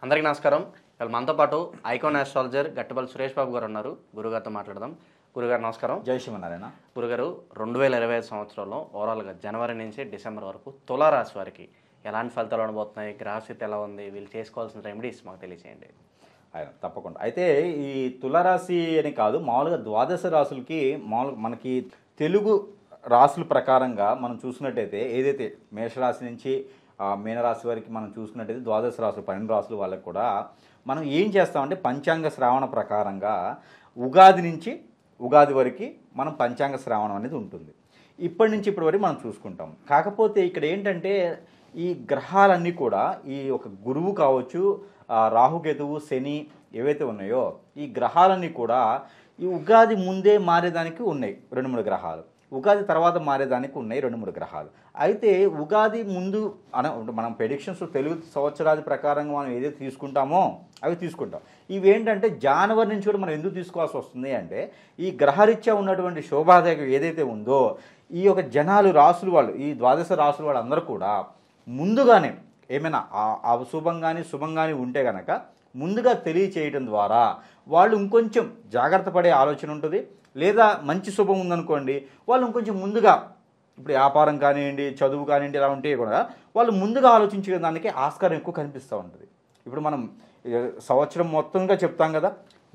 అందరికీ నమస్కారం. ఇవాళ మనతో పాటు ఐకాన్ ఆస్ట్రాలజర్ గట్టబల్ సురేష్ బాబు గారు ఉన్నారు. గురుగారితో మాట్లాడదాం. గురుగారు నమస్కారం. జై శ్రీమన్నారాయణ. గురుగారు 2025 సంవత్సరంలో ఓవరాల్గా జనవరి నుంచి డిసెంబర్ వరకు తులారాశి వారికి ఎలాంటి ఫలితాలు ఉండబోతున్నాయి, గ్రహస్థితి ఎలా ఉంది, వీళ్ళు చేసుకోవాల్సిన రెమెడీస్ మాకు తెలియజేయండి. తప్పకుండా. అయితే ఈ తులారాశి అని కాదు, మామూలుగా ద్వాదశ రాశులకి మామూలుగా మనకి తెలుగు రాశుల ప్రకారంగా మనం చూసినట్టయితే ఏదైతే మేషరాశి నుంచి మీనరాశి వరకు మనం చూసుకున్నట్టయితే ద్వాదశ రాశులు 12 రాశులు వాళ్ళకి కూడా మనం ఏం చేస్తామంటే పంచాంగ శ్రావణ ప్రకారంగా ఉగాది నుంచి ఉగాది వరకు మనం పంచాంగ శ్రావణం అనేది ఉంటుంది. ఇప్పటి నుంచి ఇప్పటి వరకు మనం చూసుకుంటాం. కాకపోతే ఇక్కడ ఏంటంటే ఈ గ్రహాలన్నీ కూడా ఈ ఒక గురువు కావచ్చు, రాహుకేతువు, శని ఏవైతే ఉన్నాయో ఈ గ్రహాలన్నీ కూడా ఈ ఉగాది ముందే మారేదానికి ఉన్నాయి 2-3 గ్రహాలు, ఉగాది తర్వాత మారేదానికి ఉన్నాయి 2-3 గ్రహాలు. అయితే ఉగాది ముందు మనం ప్రెడిక్షన్స్ తెలుగు సంవత్సరాది ప్రకారంగా మనం ఏదైతే తీసుకుంటామో అవి తీసుకుంటాం. ఇవేంటంటే జనవరి నుంచి కూడా మనం ఎందుకు తీసుకోవాల్సి వస్తుంది అంటే ఈ గ్రహరీత్యా ఉన్నటువంటి శోభాదేవి ఏదైతే ఉందో ఈ యొక్క జనాలు రాసులు వాళ్ళు, ఈ ద్వాదశ రాసులు వాళ్ళందరూ కూడా ముందుగానే ఏమైనా అశుభం కానీ శుభం కానీ ఉంటే కనుక ముందుగా తెలియచేయడం ద్వారా వాళ్ళు ఇంకొంచెం జాగ్రత్త పడే ఆలోచన ఉంటుంది. లేదా మంచి శుభం ఉందనుకోండి, వాళ్ళు ఇంకొంచెం ముందుగా ఇప్పుడు వ్యాపారం కానివ్వండి, చదువు కానివ్వండి, ఇలా ఉంటే కూడా వాళ్ళు ముందుగా ఆలోచించే దానికి ఆస్కారం ఎక్కువ కనిపిస్తూ ఉంటుంది. ఇప్పుడు మనం సంవత్సరం మొత్తంగా చెప్తాం కదా,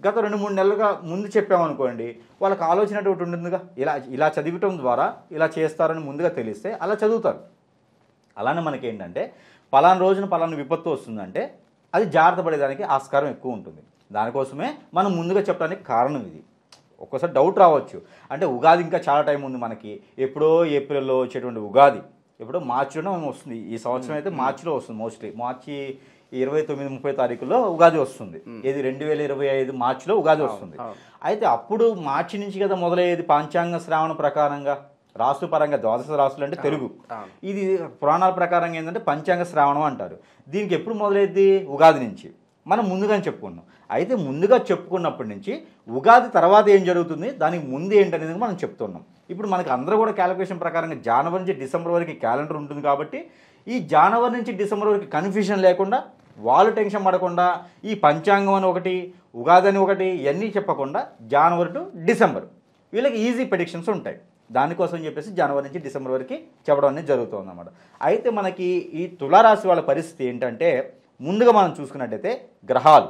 గత 2-3 నెలలుగా ముందు చెప్పామనుకోండి, వాళ్ళకి ఆలోచన ఒకటి ఉంటుందిగా, ఇలా చదివటం ద్వారా ఇలా చేస్తారని ముందుగా తెలిస్తే అలా చదువుతారు. అలానే మనకేంటంటే పలానా రోజున పలానా విపత్తు వస్తుందంటే అది జాగ్రత్త పడేదానికి ఆస్కారం ఎక్కువ ఉంటుంది. దానికోసమే మనం ముందుగా చెప్పడానికి కారణం ఇది. ఒక్కోసారి డౌట్ రావచ్చు, అంటే ఉగాది ఇంకా చాలా టైం ఉంది మనకి, ఎప్పుడో ఏప్రిల్లో వచ్చేటువంటి ఉగాది ఎప్పుడో మార్చిలోనే వస్తుంది. ఈ సంవత్సరం అయితే మార్చిలో వస్తుంది, మోస్ట్లీ మార్చి 29-30 తారీఖుల్లో ఉగాది వస్తుంది. ఇది 2025 మార్చిలో ఉగాది వస్తుంది. అయితే అప్పుడు మార్చి నుంచి కదా మొదలయ్యేది పంచాంగ శ్రావణ ప్రకారంగా, రాసు పరంగా ద్వాదశ రాసులు అంటే తెలుగు, ఇది పురాణాల ప్రకారంగా ఏంటంటే పంచాంగ శ్రావణం అంటారు. దీనికి ఎప్పుడు మొదలైద్ది? ఉగాది నుంచి. మనం ముందుగానే చెప్పుకున్నాం. అయితే ముందుగా చెప్పుకున్నప్పటి నుంచి ఉగాది తర్వాత ఏం జరుగుతుంది, దానికి ముందు ఏంటనేది మనం చెప్తున్నాం. ఇప్పుడు మనకి అందరూ కూడా క్యాలిక్యులేషన్ ప్రకారంగా జనవరి నుంచి డిసెంబర్ వరకు క్యాలెండర్ ఉంటుంది. కాబట్టి ఈ జనవరి నుంచి డిసెంబర్ వరకు కన్ఫ్యూజన్ లేకుండా, వాళ్ళు టెన్షన్ పడకుండా, ఈ పంచాంగం అని ఒకటి, ఉగాది అని ఒకటి, ఇవన్నీ చెప్పకుండా జనవరి టు డిసెంబర్ వీళ్ళకి ఈజీ ప్రెడిక్షన్స్ ఉంటాయి. దానికోసం చెప్పేసి జనవరి నుంచి డిసెంబర్ వరకు చెప్పడం అనేది జరుగుతుంది అన్నమాట. అయితే మనకి ఈ తులారాశి వాళ్ళ పరిస్థితి ఏంటంటే ముందుగా మనం చూసుకున్నట్టయితే గ్రహాలు,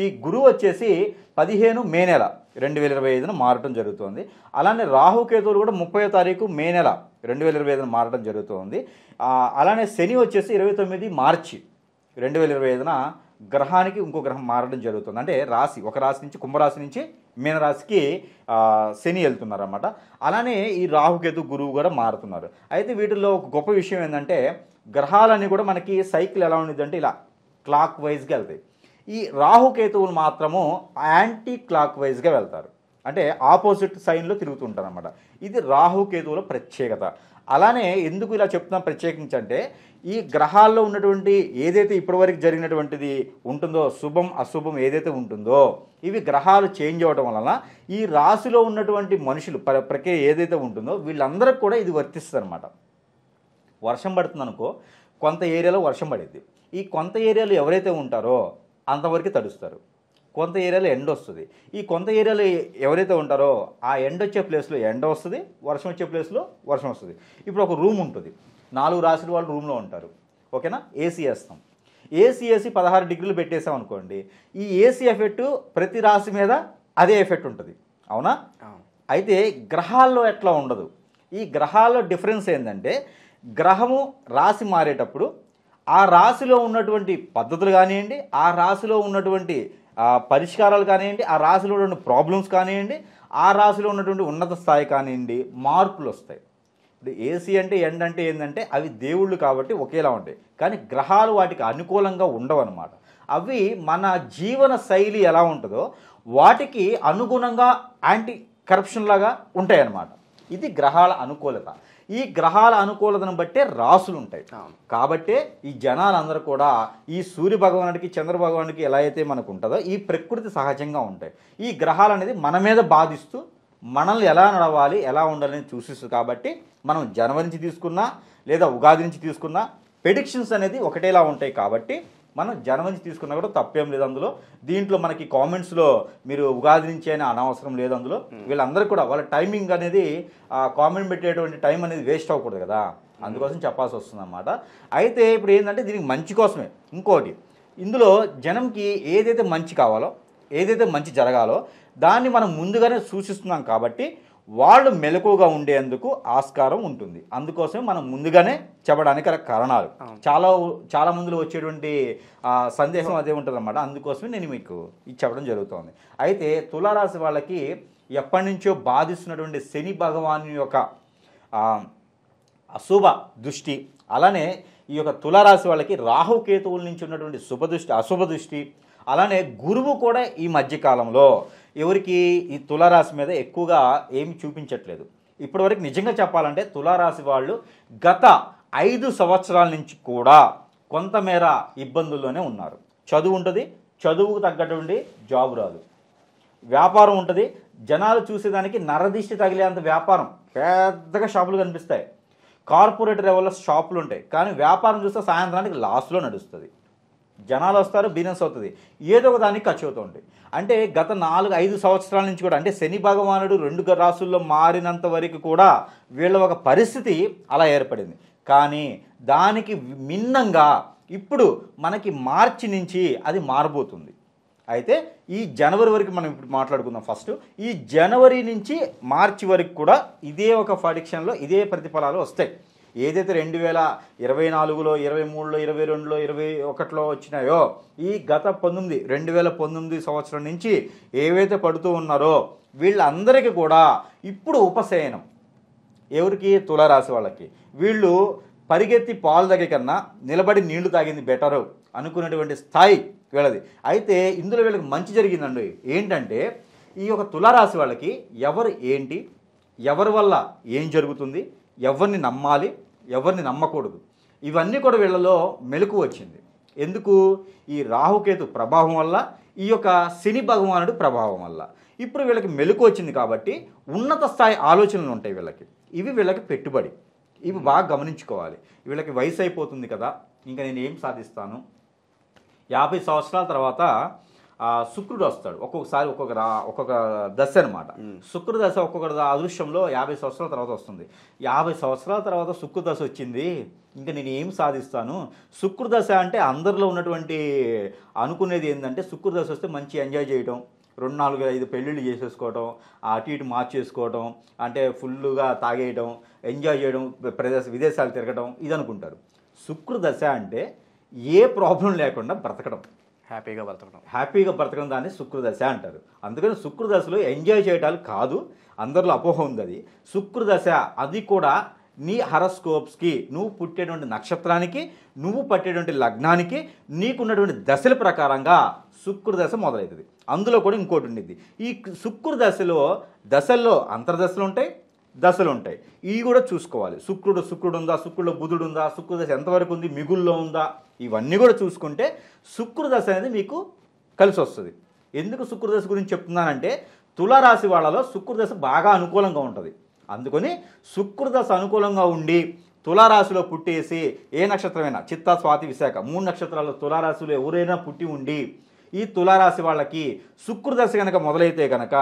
ఈ గురువు వచ్చేసి 15 మే నెల 2025 మారటం జరుగుతుంది. అలానే రాహుకేతువులు కూడా 30వ తారీఖు మే నెల 2025 మారటం జరుగుతుంది. అలానే శని వచ్చేసి 29 మార్చి 2025 గ్రహానికి ఇంకో గ్రహం మారడం జరుగుతుంది. అంటే రాశి, ఒక రాశి నుంచి కుంభరాశి నుంచి మీనరాశికి శని వెళ్తున్నారు అన్నమాట. అలానే ఈ రాహుకేతు గురువు కూడా మారుతున్నారు. అయితే వీటిల్లో ఒక గొప్ప విషయం ఏంటంటే గ్రహాలన్నీ కూడా మనకి సైకిల్ ఎలా ఉండేది అంటే ఇలా క్లాక్ వైజ్గా వెళ్తాయి. ఈ రాహుకేతువులు మాత్రము యాంటీ క్లాక్ వైజ్గా వెళ్తారు, అంటే ఆపోజిట్ సైన్లో తిరుగుతుంటారు అన్నమాట. ఇది రాహుకేతువుల ప్రత్యేకత. అలానే ఎందుకు ఇలా చెప్తున్నాం ప్రత్యేకించి అంటే ఈ గ్రహాల్లో ఉన్నటువంటి ఏదైతే ఇప్పటివరకు జరిగినటువంటిది ఉంటుందో, శుభం అశుభం ఏదైతే ఉంటుందో ఇవి గ్రహాలు చేంజ్ అవ్వడం వలన ఈ రాశిలో ఉన్నటువంటి మనుషులు ప్రక్రియ ఏదైతే ఉంటుందో వీళ్ళందరికీ కూడా ఇది వర్తిస్తుంది అనమాట. వర్షం పడుతుంది అనుకో, కొంత ఏరియాలో వర్షం పడింది, ఈ కొంత ఏరియాలో ఎవరైతే ఉంటారో అంతవరకు తడుస్తారు. కొంత ఏరియాలో ఎండ వస్తుంది, ఈ కొంత ఏరియాలో ఎవరైతే ఉంటారో ఆ ఎండ వచ్చే ప్లేస్లో ఎండ వస్తుంది, వర్షం వచ్చే ప్లేస్లో వర్షం వస్తుంది. ఇప్పుడు ఒక రూమ్ ఉంటుంది, 4 రాశుల వాళ్ళు రూమ్లో ఉంటారు, ఓకేనా? ఏసీ వేస్తాం, ఏసీ వేసి 16 డిగ్రీలు పెట్టేసాం అనుకోండి, ఈ ఏసీ ఎఫెక్ట్ ప్రతి రాశి మీద అదే ఎఫెక్ట్ ఉంటుంది, అవునా? అయితే గ్రహాల్లో ఎట్లా ఉండదు. ఈ గ్రహాల్లో డిఫరెన్స్ ఏంటంటే గ్రహము రాశి మారేటప్పుడు ఆ రాశిలో ఉన్నటువంటి పద్ధతులు కానివ్వండి, ఆ రాశిలో ఉన్నటువంటి పరిష్కారాలు కానివ్వండి, ఆ రాశిలో ఉన్న ప్రాబ్లమ్స్ కానివ్వండి, ఆ రాశిలో ఉన్నటువంటి ఉన్నత స్థాయి కానివ్వండి, మార్పులు వస్తాయి. ఇప్పుడు ఏసీ అంటే ఎండ అంటే ఏంటంటే అవి దేవుళ్ళు కాబట్టి ఒకేలా ఉంటాయి, కానీ గ్రహాలు వాటికి అనుకూలంగా ఉండవు అన్నమాట. అవి మన జీవన శైలి ఎలా ఉంటుందో వాటికి అనుగుణంగా యాంటీ కరప్షన్ లాగా ఉంటాయి అన్నమాట. ఇది గ్రహాల అనుకూలత. ఈ గ్రహాల అనుకూలతను బట్టే రాసులు ఉంటాయి. కాబట్టే ఈ జనాలందరూ కూడా ఈ సూర్య భగవానుడికి చంద్ర భగవానుడికి ఎలా అయితే మనకు ఉంటుందో ఈ ప్రకృతి సహజంగా ఉంటాయి. ఈ గ్రహాలు అనేది మన మీద బాధిస్తూ మనల్ని ఎలా నడవాలి, ఎలా ఉండాలని సూచిస్తుంది. కాబట్టి మనం జనవరి నుంచి తీసుకున్నా లేదా ఉగాది నుంచి తీసుకున్నా ప్రెడిక్షన్స్ అనేది ఒకటేలా ఉంటాయి. కాబట్టి మనం జనవరి నుంచి తీసుకున్నా కూడా తప్పేం లేదు అందులో. దీంట్లో మనకి కామెంట్స్లో మీరు ఉగాది నుంచి అయినా అనవసరం లేదు అందులో. వీళ్ళందరూ కూడా వాళ్ళ టైమింగ్ అనేది కామెంట్ పెట్టేటువంటి టైం అనేది వేస్ట్ అవ్వకూడదు కదా, అందుకోసం చెప్పాల్సి వస్తుంది అన్నమాట. అయితే ఇప్పుడు ఏంటంటే దీనికి మంచి కోసమే. ఇంకోటి, ఇందులో జనంకి ఏదైతే మంచి కావాలో, ఏదైతే మంచి జరగాలో దాన్ని మనం ముందుగానే సూచిస్తున్నాం కాబట్టి వాళ్ళు మెలకువగా ఉండేందుకు ఆస్కారం ఉంటుంది. అందుకోసమే మనం ముందుగానే చెప్పడానికి గల కారణాలు. చాలా మందిలో వచ్చేటువంటి సందేశం అదే ఉంటుంది అన్నమాట. అందుకోసమే నేను మీకు ఇది చెప్పడం జరుగుతుంది. అయితే తులారాశి వాళ్ళకి ఎప్పటి నుంచో బాధిస్తున్నటువంటి శని భగవాను యొక్క అశుభ దృష్టి, అలానే ఈ యొక్క తులారాశి వాళ్ళకి రాహుకేతువుల నుంచి ఉన్నటువంటి శుభ దృష్టి, అశుభ దృష్టి, అలానే గురువు కూడా ఈ మధ్యకాలంలో ఎవరికి ఈ తులారాశి మీద ఎక్కువగా ఏమి చూపించట్లేదు. ఇప్పటివరకు నిజంగా చెప్పాలంటే తులారాశి వాళ్ళు గత 5 సంవత్సరాల నుంచి కూడా కొంతమేర ఇబ్బందుల్లోనే ఉన్నారు. చదువు ఉంటుంది, చదువుకు తగ్గటువంటి జాబ్ రాదు. వ్యాపారం ఉంటుంది, జనాలు చూసేదానికి నరదిష్టి తగిలేంత వ్యాపారం, పెద్దగా షాపులు కనిపిస్తాయి. కార్పొరేట్ లెవెల్లో షాపులు ఉంటాయి, కానీ వ్యాపారం చూస్తే సాయంత్రానికి లాస్లో నడుస్తుంది. జనాలు వస్తారు, బిజినెస్ అవుతుంది, ఏదో ఒక దానికి ఖర్చు అవుతూ ఉంటాయి. అంటే గత 4-5 సంవత్సరాల నుంచి కూడా, అంటే శని భగవానుడు 2 రాసుల్లో మారినంత వరకు కూడా వీళ్ళ ఒక పరిస్థితి అలా ఏర్పడింది. కానీ దానికి భిన్నంగా ఇప్పుడు మనకి మార్చి నుంచి అది మారబోతుంది. అయితే ఈ జనవరి వరకు మనం ఇప్పుడు మాట్లాడుకుందాం. ఫస్ట్ ఈ జనవరి నుంచి మార్చి వరకు కూడా ఇదే ఒక ప్రెడిక్షన్లో ఇదే ప్రతిఫలాలు వస్తాయి. ఏదైతే 2024లో, 23లో, 22లో, 21లో వచ్చినాయో, ఈ గత 2019 సంవత్సరం నుంచి ఏవైతే పడుతూ ఉన్నారో వీళ్ళందరికీ కూడా ఇప్పుడు ఉపశయనం. ఎవరికి? తులారాశి వాళ్ళకి. వీళ్ళు పరిగెత్తి పాలు తాగే కన్నా నిలబడి నీళ్లు తాగింది బెటరు అనుకునేటువంటి స్థాయి వీళ్ళది. అయితే ఇందులో వీళ్ళకి మంచి జరిగిందండి. ఏంటంటే ఈ యొక్క తులారాశి వాళ్ళకి ఎవరు ఏంటి, ఎవరి వల్ల ఏం జరుగుతుంది, ఎవరిని నమ్మాలి, ఎవరిని నమ్మకూడదు, ఇవన్నీ కూడా వీళ్ళలో మెలకు వచ్చింది. ఎందుకు? ఈ రాహుకేతు ప్రభావం వల్ల, ఈ యొక్క శని భగవానుడు ప్రభావం వల్ల ఇప్పుడు వీళ్ళకి మెలకు వచ్చింది. కాబట్టి ఉన్నత స్థాయి ఆలోచనలు ఉంటాయి వీళ్ళకి. ఇవి వీళ్ళకి పెట్టుబడి. ఇవి బాగా గమనించుకోవాలి. వీళ్ళకి వయసు అయిపోతుంది కదా, ఇంకా నేను ఏం సాధిస్తాను, 50 సంవత్సరాల తర్వాత శుక్రుడు వస్తాడు. ఒక్కొక్కసారి ఒక్కొక్క దశ అనమాట. శుక్ర దశ ఒక్కొక్క అదృశ్యంలో 50 సంవత్సరాల తర్వాత వస్తుంది. 50 సంవత్సరాల తర్వాత శుక్ర దశ వచ్చింది, ఇంకా నేను ఏం సాధిస్తాను. శుక్ర దశ అంటే అందరిలో ఉన్నటువంటి అనుకునేది ఏంటంటే శుక్ర దశ వస్తే మంచి ఎంజాయ్ చేయడం, 2-4-5 పెళ్ళిళ్ళు చేసేసుకోవడం, అటు ఇటు మార్చేసుకోవడం, అంటే ఫుల్గా తాగేయడం, ఎంజాయ్ చేయడం, విదేశాలు తిరగడం, ఇది అనుకుంటారు. శుక్ర దశ అంటే ఏ ప్రాబ్లం లేకుండా బ్రతకడం, హ్యాపీగా బ్రతకడం దాన్ని శుక్రదశ అంటారు. అందుకని శుక్రదశలో ఎంజాయ్ చేయడానికి కాదు, అందరిలో అపోహ ఉంది అది. శుక్రదశ అది కూడా నీ హరస్కోప్స్కి, నువ్వు పుట్టేటువంటి నక్షత్రానికి, నువ్వు పట్టేటువంటి లగ్నానికి, నీకున్నటువంటి దశల ప్రకారంగా శుక్రదశ మొదలవుతుంది. అందులో కూడా ఇంకోటి ఉండిద్ది. ఈ దశల్లో అంతర్దశలు ఉంటాయి, దశలు ఉంటాయి. ఇవి కూడా చూసుకోవాలి. శుక్రుడు ఉందా, శుక్రుడు బుధుడు ఉందా, శుక్రదశ ఎంతవరకు ఉంది, మిగుల్లో ఉందా, ఇవన్నీ కూడా చూసుకుంటే శుక్రదశ అనేది మీకు కలిసి వస్తుంది. ఎందుకు శుక్రదశ గురించి చెప్తున్నానంటే తులారాశి వాళ్ళలో శుక్రదశ బాగా అనుకూలంగా ఉంటుంది. అందుకని శుక్రదశ అనుకూలంగా ఉండి తులారాశిలో పుట్టేసి, ఏ నక్షత్రమైనా చిత్తా, స్వాతి, విశాఖ 3 నక్షత్రాలు తులారాశిలో ఎవరైనా పుట్టి ఉండి ఈ తులారాశి వాళ్ళకి శుక్రదశ కనుక మొదలైతే కనుక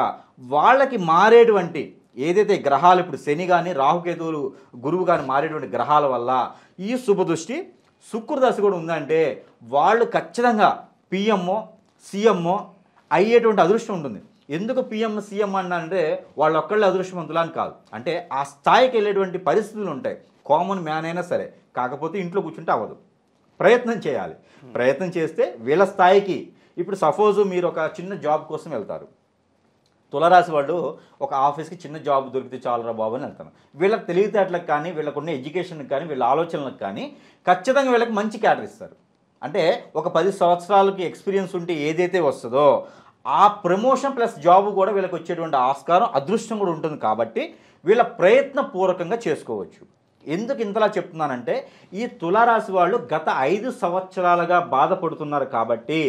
వాళ్ళకి మారేటువంటి ఏదైతే గ్రహాలు, ఇప్పుడు శని కానీ, రాహుకేతువులు, గురువు కానీ మారేటువంటి గ్రహాల వల్ల ఈ శుభదృష్టి శుక్రదశ కూడా ఉందంటే వాళ్ళు ఖచ్చితంగా పిఎంఓ, సిఎంఓ అయ్యేటువంటి అదృష్టం ఉంటుంది. ఎందుకు పిఎం, సీఎం అంటే వాళ్ళు ఒక్కళ్ళే అదృష్టవంతులు అని కాదు, అంటే ఆ స్థాయికి వెళ్ళేటువంటి పరిస్థితులు ఉంటాయి. కామన్ మ్యాన్ అయినా సరే, కాకపోతే ఇంట్లో కూర్చుంటే అవ్వదు, ప్రయత్నం చేయాలి. ప్రయత్నం చేస్తే వీళ్ళ స్థాయికి, ఇప్పుడు సపోజ్ మీరు ఒక చిన్న జాబ్ కోసం వెళ్తారు, తులారాశి వాళ్ళు ఒక ఆఫీస్కి చిన్న జాబ్ దొరికితే చాలురా బాబు అని వెళ్తాను. వీళ్ళకి తెలివితేటలకు కానీ, వీళ్ళకున్న ఎడ్యుకేషన్కి కానీ, వీళ్ళ ఆలోచనలకు కానీ ఖచ్చితంగా వీళ్ళకి మంచి క్యాడర్ ఇస్తారు. అంటే ఒక 10 సంవత్సరాలకి ఎక్స్పీరియన్స్ ఉంటే ఏదైతే వస్తుందో ఆ ప్రమోషన్ ప్లస్ జాబ్ కూడా వీళ్ళకి వచ్చేటువంటి ఆస్కారం, అదృష్టం కూడా ఉంటుంది. కాబట్టి వీళ్ళ ప్రయత్నపూర్వకంగా చేసుకోవచ్చు. ఎందుకు ఇంతలా చెప్తున్నానంటే ఈ తులారాశి వాళ్ళు గత 5 సంవత్సరాలుగా బాధపడుతున్నారు కాబట్టి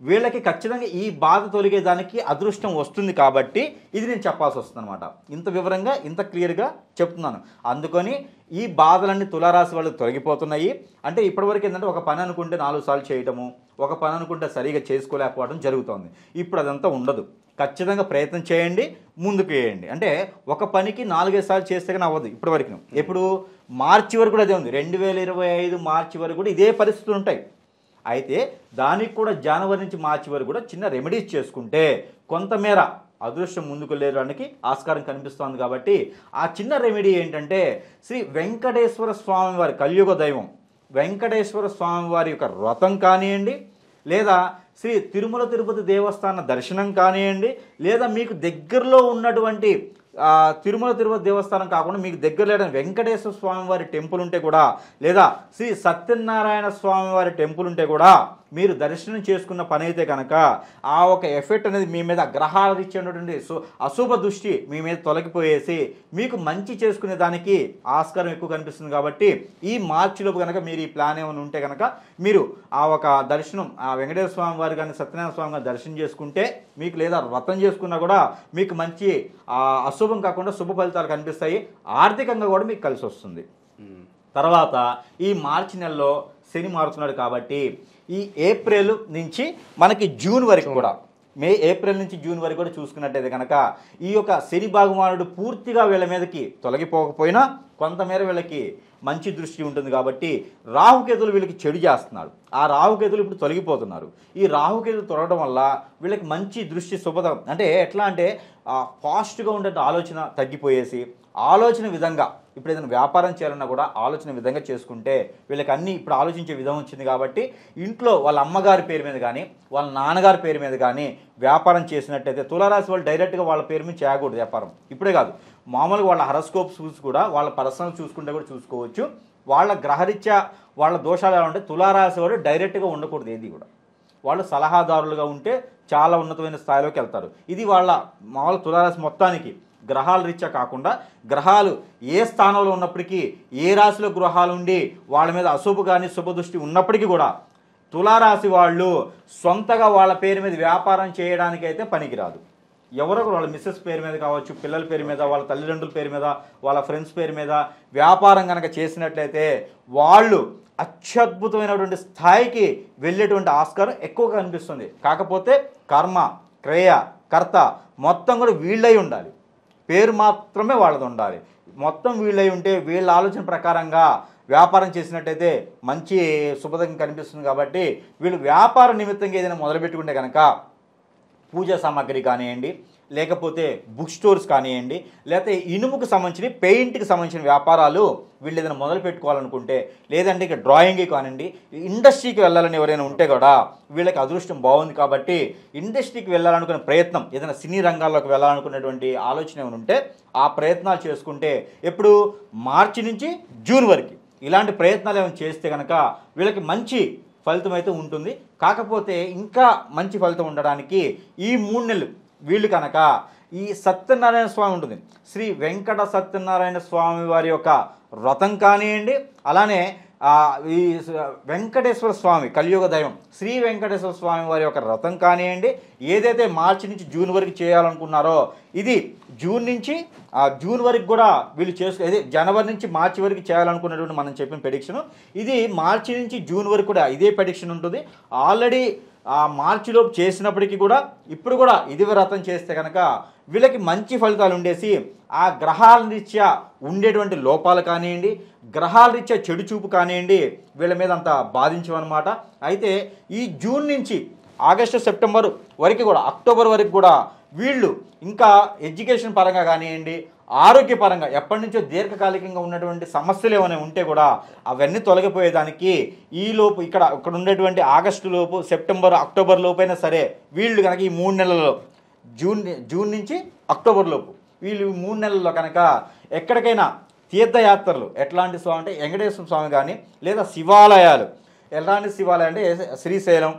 వీళ్ళకి ఖచ్చితంగా ఈ బాధ తొలగేదానికి అదృష్టం వస్తుంది. కాబట్టి ఇది నేను చెప్పాల్సి వస్తుంది అనమాట. ఇంత వివరంగా, ఇంత క్లియర్గా చెప్తున్నాను. అందుకని ఈ బాధలన్నీ తులారాశి వాళ్ళకి తొలగిపోతున్నాయి. అంటే ఇప్పటివరకు ఏంటంటే ఒక పని అనుకుంటే 4 సార్లు చేయటము, ఒక పని అనుకుంటే సరిగా చేసుకోలేకపోవడం జరుగుతుంది. ఇప్పుడు అదంతా ఉండదు. ఖచ్చితంగా ప్రయత్నం చేయండి, ముందుకు వేయండి. అంటే ఒక పనికి 4-5 సార్లు చేస్తే కానీ అవ్వదు ఇప్పటి వరకు. ఇప్పుడు మార్చి వరకు కూడా అదే ఉంది. 2025 మార్చి వరకు కూడా ఇదే పరిస్థితులు ఉంటాయి. అయితే దానికి కూడా జనవరి నుంచి మార్చి వరకు కూడా చిన్న రెమెడీస్ చేసుకుంటే కొంతమేర అదృష్టం ముందుకు వెళ్ళడానికి ఆస్కారం కనిపిస్తోంది. కాబట్టి ఆ చిన్న రెమెడీ ఏంటంటే శ్రీ వెంకటేశ్వర స్వామి వారి కలియుగ దైవం వెంకటేశ్వర స్వామి వారి యొక్క వ్రతం కానివ్వండి, లేదా శ్రీ తిరుమల తిరుపతి దేవస్థాన దర్శనం కానివ్వండి, లేదా మీకు దగ్గరలో ఉన్నటువంటి తిరుమల తిరుపతి దేవస్థానం కాకుండా మీకు దగ్గర లేని వెంకటేశ్వర స్వామి వారి టెంపుల్ ఉంటే కూడా, లేదా శ్రీ సత్యనారాయణ స్వామి వారి టెంపుల్ ఉంటే కూడా మీరు దర్శనం చేసుకున్న పని అయితే కనుక ఆ ఒక ఎఫెక్ట్ అనేది మీ మీద గ్రహాలు ఇచ్చేటువంటి అశుభ దృష్టి మీ మీద తొలగిపోయేసి మీకు మంచి చేసుకునే దానికి ఆస్కారం ఎక్కువ కనిపిస్తుంది. కాబట్టి ఈ మార్చిలోపు కనుక మీరు ఈ ప్లాన్ ఏమైనా ఉంటే కనుక మీరు ఆ ఒక దర్శనం ఆ వెంకటేశ్వర స్వామి వారి కానీ సత్యనారాయణ స్వామి గారి దర్శనం చేసుకుంటే మీకు, లేదా వ్రతం చేసుకున్నా కూడా మీకు మంచి అశుభం కాకుండా శుభ ఫలితాలు కనిపిస్తాయి. ఆర్థికంగా కూడా మీకు కలిసి వస్తుంది. తర్వాత ఈ మార్చి నెలలో శని మారుతున్నాడు కాబట్టి ఈ ఏప్రిల్ నుంచి మనకి జూన్ వరకు కూడా, ఏప్రిల్ నుంచి జూన్ వరకు కూడా చూసుకున్నట్టయితే కనుక ఈ యొక్క శని భగవానుడు పూర్తిగా వీళ్ళ మీదకి తొలగిపోకపోయినా కొంతమేర వీళ్ళకి మంచి దృష్టి ఉంటుంది. కాబట్టి రాహుకేతులు వీళ్ళకి చెడు చేస్తున్నాడు. ఆ రాహుకేతులు ఇప్పుడు తొలగిపోతున్నారు. ఈ రాహుకేతులు తొలగడం వల్ల వీళ్ళకి మంచి దృష్టి శుభదం. అంటే ఎట్లా అంటే ఫాస్ట్గా ఉండే ఆలోచన తగ్గిపోయేసి ఆలోచన విధంగా ఇప్పుడు ఏదైనా వ్యాపారం చేయాలన్నా కూడా ఆలోచన విధంగా చేసుకుంటే వీళ్ళకి అన్నీ ఇప్పుడు ఆలోచించే విధం వచ్చింది. కాబట్టి ఇంట్లో వాళ్ళ అమ్మగారి పేరు మీద కానీ వాళ్ళ నాన్నగారి పేరు మీద కానీ వ్యాపారం చేసినట్టయితే తులారాశి వాళ్ళు డైరెక్ట్గా వాళ్ళ పేరు మీద చేయకూడదు వ్యాపారం. ఇప్పుడే కాదు, మామూలుగా వాళ్ళ హరస్కోప్ చూసి కూడా వాళ్ళ పర్సనల్ చూసుకుంటే కూడా చూసుకోవచ్చు. వాళ్ళ గ్రహరీత్యా వాళ్ళ దోషాలు ఎలా ఉంటే తులారాశి వాడు డైరెక్ట్గా ఉండకూడదు. ఏది కూడా వాళ్ళు సలహాదారులుగా ఉంటే చాలా ఉన్నతమైన స్థాయిలోకి వెళ్తారు. ఇది వాళ్ళ మామూలు తులారాశి మొత్తానికి గ్రహాల రీత్యా కాకుండా గ్రహాలు ఏ స్థానంలో ఉన్నప్పటికీ, ఏ రాశిలో గ్రహాలు ఉండి వాళ్ళ మీద అశుభ కానీ శుభ దృష్టి ఉన్నప్పటికీ కూడా తులారాశి వాళ్ళు సొంతగా వాళ్ళ పేరు మీద వ్యాపారం చేయడానికి అయితే పనికిరాదు. ఎవరో వాళ్ళ మిస్సెస్ పేరు మీద కావచ్చు, పిల్లల పేరు మీద, వాళ్ళ తల్లిదండ్రుల పేరు మీద, వాళ్ళ ఫ్రెండ్స్ పేరు మీద వ్యాపారం కనుక చేసినట్లయితే వాళ్ళు అత్యద్భుతమైనటువంటి స్థాయికి వెళ్ళేటువంటి ఆస్కారం ఎక్కువగా కనిపిస్తుంది. కాకపోతే కర్మ, క్రియ, కర్త మొత్తం కూడా వీళ్ళై ఉండాలి. పేరు మాత్రమే వాళ్ళది ఉండాలి. మొత్తం వీళ్ళై ఉంటే వీళ్ళ ఆలోచన ప్రకారంగా వ్యాపారం చేసినట్టయితే మంచి శుభదం కనిపిస్తుంది. కాబట్టి వీళ్ళు వ్యాపార నిమిత్తంగా ఏదైనా మొదలుపెట్టుకుంటే కనుక పూజా సామాగ్రి కానివ్వండి, లేకపోతే బుక్ స్టోర్స్ కానివ్వండి, లేకపోతే ఇనుముకు సంబంధించిన పెయింట్కి సంబంధించిన వ్యాపారాలు వీళ్ళు ఏదైనా మొదలు పెట్టుకోవాలనుకుంటే, లేదంటే ఇక డ్రాయింగ్ కానివ్వండి, ఇండస్ట్రీకి వెళ్ళాలని ఎవరైనా ఉంటే కూడా వీళ్ళకి అదృష్టం బాగుంది. కాబట్టి ఇండస్ట్రీకి వెళ్ళాలనుకునే ప్రయత్నం, ఏదైనా సినీ రంగాల్లోకి వెళ్ళాలనుకునేటువంటి ఆలోచన ఏమైనా ఉంటే ఆ ప్రయత్నాలు చేసుకుంటే ఎప్పుడు మార్చి నుంచి జూన్ వరకు ఇలాంటి ప్రయత్నాలు ఏమైనా చేస్తే కనుక వీళ్ళకి మంచి ఫలితం అయితే ఉంటుంది. కాకపోతే ఇంకా మంచి ఫలితం ఉండడానికి ఈ 3 నెలలు వీళ్ళు కనుక ఈ సత్యనారాయణ స్వామి ఉంటుంది, శ్రీ వెంకట సత్యనారాయణ స్వామి వారి యొక్క వ్రతం కానివ్వండి, అలానే ఈ వెంకటేశ్వర స్వామి కలియుగ దైవం శ్రీ వెంకటేశ్వర స్వామి వారి యొక్క వ్రతం కానివ్వండి, ఏదైతే మార్చి నుంచి జూన్ వరకు చేయాలనుకున్నారో ఇది జూన్ వరకు కూడా వీళ్ళు అదే జనవరి నుంచి మార్చి వరకు చేయాలనుకున్నటువంటి మనం చెప్పిన ప్రెడిక్షన్ ఇది మార్చి నుంచి జూన్ వరకు కూడా ఇదే ప్రెడిక్షన్ ఉంటుంది. ఆల్రెడీ మార్చిలోపు చేసినప్పటికీ కూడా ఇప్పుడు కూడా ఇది వ్రతం చేస్తే కనుక వీళ్ళకి మంచి ఫలితాలు ఉండేసి ఆ గ్రహాల రీత్యా ఉండేటువంటి లోపాలు కానివ్వండి, గ్రహాల రీత్యా చెడు చూపు కానివ్వండి వీళ్ళ మీద అంత బాధించమన్నమాట. అయితే ఈ జూన్ నుంచి ఆగస్టు, సెప్టెంబర్ వరకు కూడా, అక్టోబర్ వరకు కూడా వీళ్ళు ఇంకా ఎడ్యుకేషన్ పరంగా కానివ్వండి, ఆరోగ్యపరంగా ఎప్పటి నుంచో దీర్ఘకాలికంగా ఉన్నటువంటి సమస్యలు ఏమైనా ఉంటే కూడా అవన్నీ తొలగిపోయేదానికి ఈలోపు ఇక్కడ ఉండేటువంటి ఆగస్టు లోపు, సెప్టెంబర్, అక్టోబర్ లోపు అయినా సరే వీళ్ళు కనుక ఈ 3 నెలల్లో జూన్ నుంచి అక్టోబర్ లోపు వీళ్ళు 3 నెలల్లో కనుక ఎక్కడికైనా తీర్థయాత్రలు, ఎట్లాంటి స్వామి అంటే వెంకటేశ్వర స్వామి కానీ, లేదా శివాలయాలు, ఎలాంటి శివాలయం అంటే శ్రీశైలం,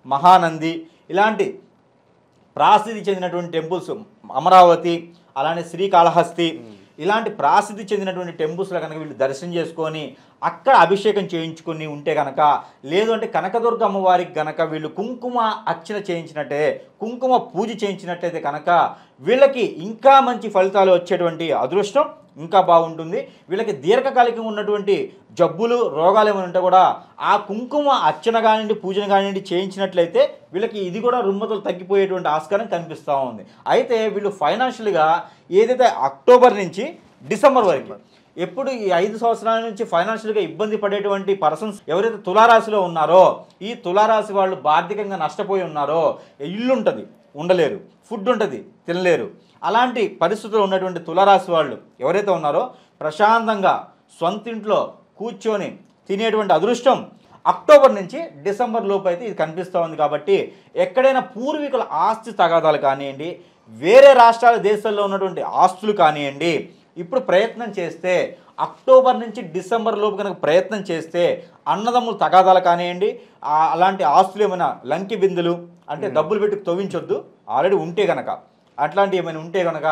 మహానంది ఇలాంటి ప్రాసిద్ధి చెందినటువంటి టెంపుల్స్, అమరావతి, అలానే శ్రీకాళహస్తి ఇలాంటి ప్రాసిద్ధి చెందినటువంటి టెంపుల్స్లో కనుక వీళ్ళు దర్శనం చేసుకొని అక్కడ అభిషేకం చేయించుకొని ఉంటే కనుక, లేదు అంటే కనకదుర్గ అమ్మవారికి కనుక వీళ్ళు కుంకుమ అర్చన చేయించినట్టే, కుంకుమ పూజ చేయించినట్లయితే కనుక వీళ్ళకి ఇంకా మంచి ఫలితాలు వచ్చేటువంటి అదృష్టం ఇంకా బాగుంటుంది. వీళ్ళకి దీర్ఘకాలికంగా ఉన్నటువంటి జబ్బులు రోగాలు ఏమైనా ఉంటే కూడా ఆ కుంకుమ అర్చన కానివ్వండి పూజన కానివ్వండి చేయించినట్లయితే వీళ్ళకి ఇది కూడా రుగ్మతలు తగ్గిపోయేటువంటి ఆస్కారం కనిపిస్తూ ఉంది. అయితే వీళ్ళు ఫైనాన్షియల్గా ఏదైతే అక్టోబర్ నుంచి డిసెంబర్ వరకు ఎప్పుడు ఈ 5 సంవత్సరాల నుంచి ఫైనాన్షియల్గా ఇబ్బంది పడేటువంటి పర్సన్స్ ఎవరైతే తులారాశిలో ఉన్నారో ఈ తులారాశి వాళ్ళు ఆర్థికంగా నష్టపోయి ఉన్నారో, ఇల్లు ఉంటుంది ఉండలేరు, ఫుడ్ ఉంటుంది తినలేరు, అలాంటి పరిస్థితుల్లో ఉన్నటువంటి తులారాశి వాళ్ళు ఎవరైతే ఉన్నారో ప్రశాంతంగా సొంతింట్లో కూర్చొని తినేటువంటి అదృష్టం అక్టోబర్ నుంచి డిసెంబర్ లోపు అయితే ఇది కనిపిస్తూ ఉంది. కాబట్టి ఎక్కడైనా పూర్వీకుల ఆస్తి తగాదాలు కానివ్వండి, వేరే రాష్ట్రాల దేశాల్లో ఉన్నటువంటి ఆస్తులు కానివ్వండి, ఇప్పుడు ప్రయత్నం చేస్తే అక్టోబర్ నుంచి డిసెంబర్ లోపు కనుక ప్రయత్నం చేస్తే అన్నదమ్ములు తగాదాలు కానివ్వండి, అలాంటి ఆస్తులు ఏమైనా లంకి బిందులు అంటే డబ్బులు పెట్టి తవ్వించొద్దు ఆల్రెడీ ఉంటే కనుక, అట్లాంటివి ఏమైనా ఉంటే కనుక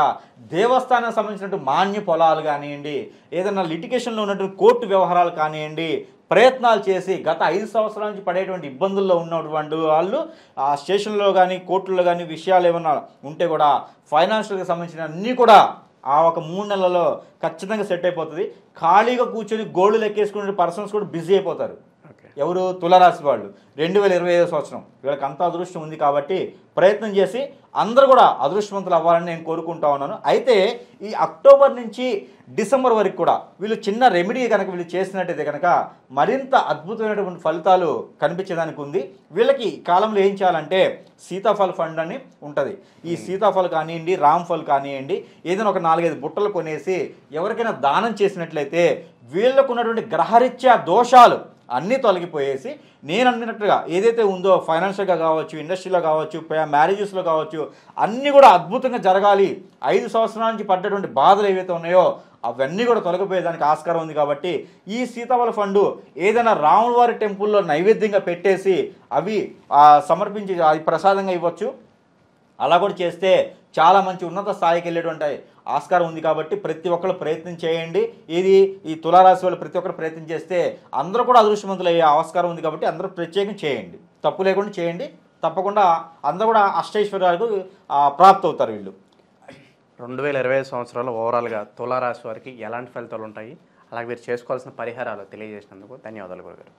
దేవస్థానానికి సంబంధించినట్టు మాన్య పొలాలు కానివ్వండి, ఏదైనా లిటిగేషన్లో ఉన్నటువంటి కోర్టు వ్యవహారాలు కానివ్వండి, ప్రయత్నాలు చేసి గత 5 సంవత్సరాల నుంచి పడేటువంటి ఇబ్బందుల్లో ఉన్నటువంటి వాళ్ళు ఆ స్టేషన్లో కానీ కోర్టుల్లో కానీ విషయాలు ఏమన్నా ఉంటే కూడా ఫైనాన్షియల్గా సంబంధించిన అన్నీ కూడా ఆ ఒక 3 నెలల్లో ఖచ్చితంగా సెట్ అయిపోతుంది. ఖాళీగా కూర్చొని గోల్డ్ లెక్కేసుకునే పర్సన్స్ కూడా బిజీ అయిపోతారు. ఎవరు? తులారాశి వాళ్ళు. 2025 సంవత్సరం వీళ్ళకి అంత అదృష్టం ఉంది కాబట్టి ప్రయత్నం చేసి అందరూ కూడా అదృష్టవంతులు అవ్వాలని నేను కోరుకుంటా ఉన్నాను. అయితే ఈ అక్టోబర్ నుంచి డిసెంబర్ వరకు కూడా వీళ్ళు చిన్న రెమెడీ కనుక వీళ్ళు చేసినట్టయితే కనుక మరింత అద్భుతమైనటువంటి ఫలితాలు కనిపించేదానికి ఉంది. వీళ్ళకి ఈ కాలంలో ఏం చేయాలంటే సీతాఫల్ ఫండ్ అని ఉంటుంది. ఈ సీతాఫల్ కానివ్వండి, రామ్ఫల్ కానివ్వండి, ఏదైనా ఒక 4-5 బుట్టలు కొనేసి ఎవరికైనా దానం చేసినట్లయితే వీళ్ళకు ఉన్నటువంటి గ్రహరీత్యా దోషాలు అన్నీ తొలగిపోయేసి నేను అన్నట్టుగా ఏదైతే ఉందో ఫైనాన్షియల్గా కావచ్చు, ఇండస్ట్రీలో కావచ్చు, మ్యారేజెస్లో కావచ్చు, అన్నీ కూడా అద్భుతంగా జరగాలి. 5 సంవత్సరాల నుంచి పడ్డటువంటి బాధలు ఏవైతే ఉన్నాయో అవన్నీ కూడా తొలగిపోయేదానికి ఆస్కారం ఉంది. కాబట్టి ఈ సీతాఫల ఫండు ఏదైనా రాములవారి టెంపుల్లో నైవేద్యంగా పెట్టేసి అవి సమర్పించి అది ప్రసాదంగా ఇవ్వచ్చు. అలా కూడా చేస్తే చాలా మంచి ఉన్నత స్థాయికి వెళ్ళేటువంటి ఆస్కారం ఉంది. కాబట్టి ప్రతి ఒక్కరు ప్రయత్నం చేయండి. ఈ తులారాశి వాళ్ళు ప్రతి ఒక్కరు ప్రయత్నం చేస్తే అందరూ కూడా అదృష్టవంతులు అయ్యే ఆస్కారం ఉంది. కాబట్టి అందరూ ప్రత్యేకం చేయండి, తప్పు లేకుండా చేయండి. తప్పకుండా అందరూ కూడా అష్టైశ్వర్యాలకు ప్రాప్తి అవుతారు. వీళ్ళు 2025 సంవత్సరాలు ఓవరాల్గా తులారాశి వారికి ఎలాంటి ఫలితాలు ఉంటాయి, అలాగే మీరు చేసుకోవాల్సిన పరిహారాలు తెలియజేసినందుకు ధన్యవాదాలు గురుగారు.